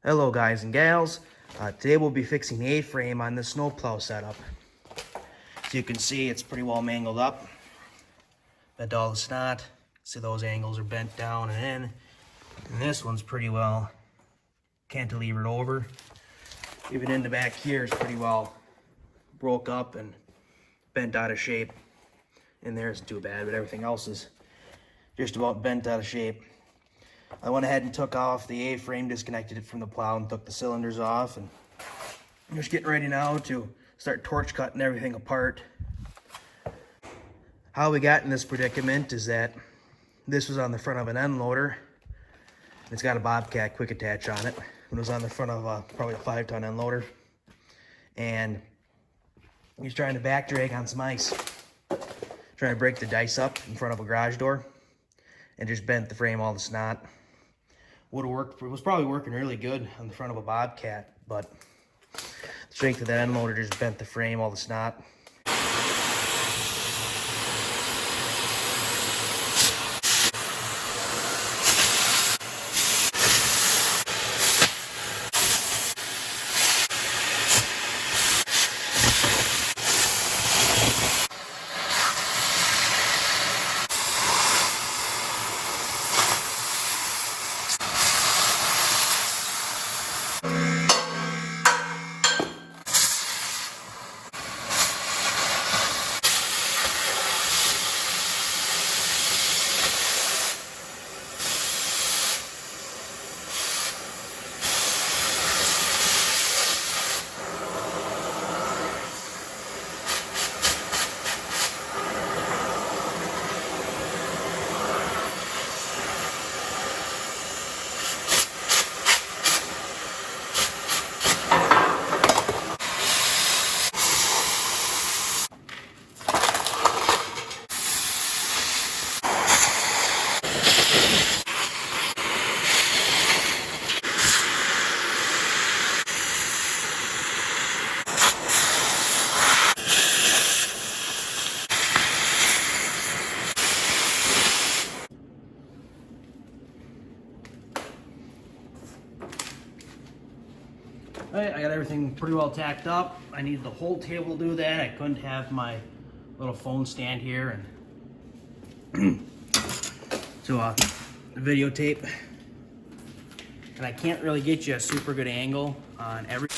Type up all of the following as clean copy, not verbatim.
Hello guys and gals, today we'll be fixing the A-frame on this snowplow setup. As you can see, it's pretty well mangled up, bent all the snot. See, those angles are bent down and in, and this one's pretty well cantilevered over. Even in the back here is pretty well broke up and bent out of shape. In there isn't too bad, but everything else is just about bent out of shape. I went ahead and took off the A-frame, disconnected it from the plow, and took the cylinders off. And I'm just getting ready now to start torch cutting everything apart. How we got in this predicament is that this was on the front of an end loader. It's got a Bobcat quick attach on it. It was on the front of probably a 5-ton end loader. And he's trying to back drag on some ice. Trying to break the dice up in front of a garage door. And just bent the frame all the snot. Would have worked, it was probably working really good on the front of a Bobcat, but the strength of that end loader just bent the frame, all the snot. Alright, I got everything pretty well tacked up. I needed the whole table to do that. I couldn't have my little phone stand here and to videotape. And I can't really get you a super good angle on every.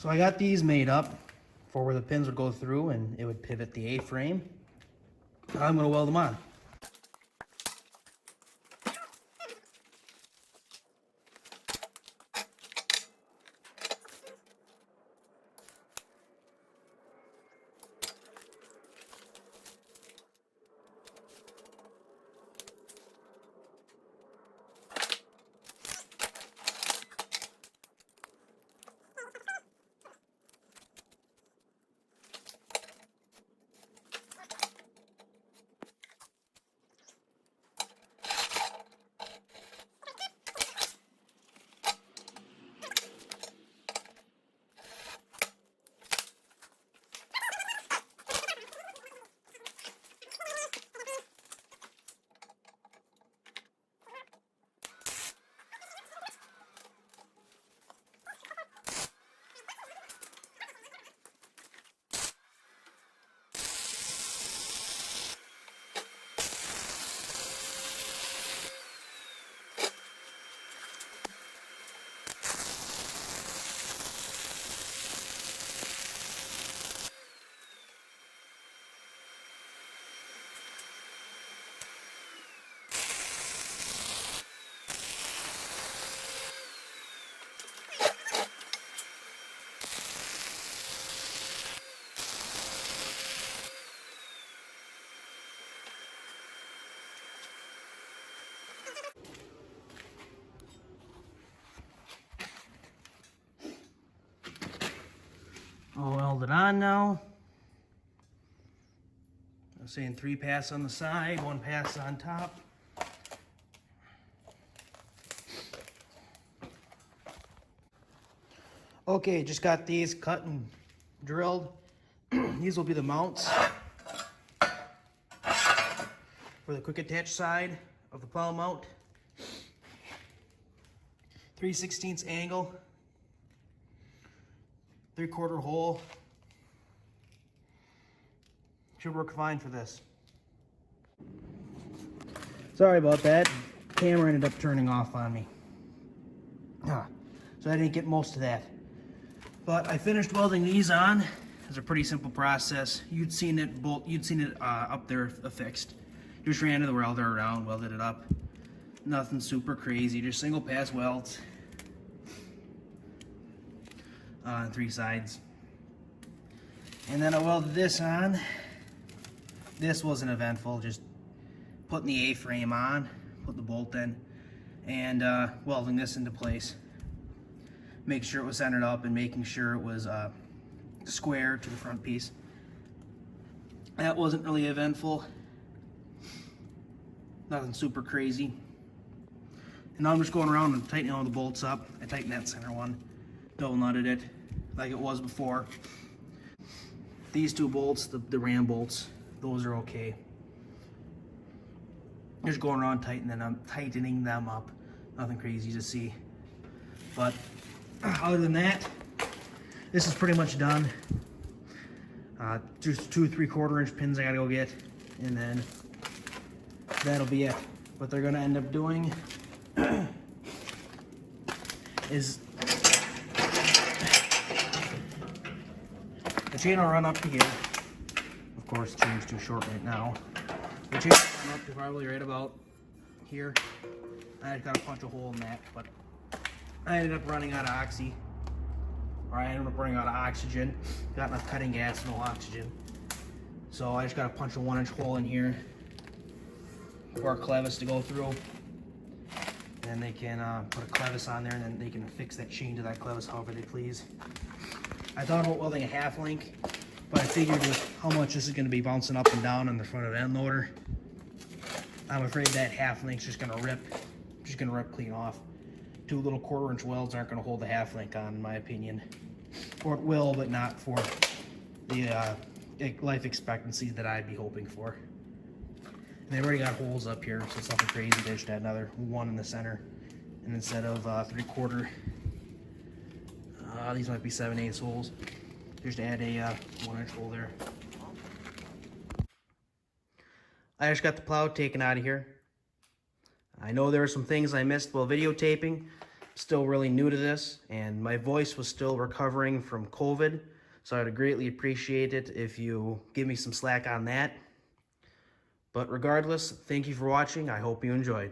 So I got these made up for where the pins would go through and it would pivot the A-frame. I'm going to weld them on. I'll weld it on now. I'm saying 3 passes on the side, 1 pass on top. Okay, just got these cut and drilled. These will be the mounts for the quick attach side of the plow mount. 3/16 angle. 3/4 hole. Should work fine for this. Sorry about that. Camera ended up turning off on me. So I didn't get most of that. But I finished welding these on. It's a pretty simple process. You'd seen it up there affixed. Just ran the welder around, welded it up. Nothing super crazy, just single pass welds on 3 sides. And then I welded this on. This wasn't eventful, just putting the A-frame on, put the bolt in, and welding this into place. Make sure it was centered up and making sure it was square to the front piece. That wasn't really eventful. Nothing super crazy. And now I'm just going around and tightening all the bolts up. I tightened that center one, double nutted it like it was before. These 2 bolts, the ram bolts, those are okay. Just going around tightening them up. Nothing crazy to see. But other than that, this is pretty much done. Just 2 3/4 inch pins I gotta go get, and then that'll be it. What they're gonna end up doing is the chain will run up to here. Of course, the chain's too short right now. The chain will run up to probably right about here. I got to punch a hole in that, but I ended up running out of oxy. Or I ended up running out of oxygen. Got enough cutting gas, no oxygen. So I just got to punch a 1-inch hole in here for a clevis to go through. And they can put a clevis on there, and then they can fix that chain to that clevis however they please. I thought about welding a half link, but I figured with how much this is going to be bouncing up and down on the front of the end loader, I'm afraid that half link's just going to rip clean off. 2 little 1/4 inch welds aren't going to hold the half link on, in my opinion. Or it will, but not for the life expectancy that I'd be hoping for. And they've already got holes up here, so it's nothing crazy. They just add another 1 in the center, and instead of 3/4, these might be 7/8 holes. Just add a 1-inch hole there. I just got the plow taken out of here. I know there were some things I missed while videotaping, still really new to this, and my voice was still recovering from COVID, so I'd greatly appreciate it if you give me some slack on that. But regardless, thank you for watching. I hope you enjoyed.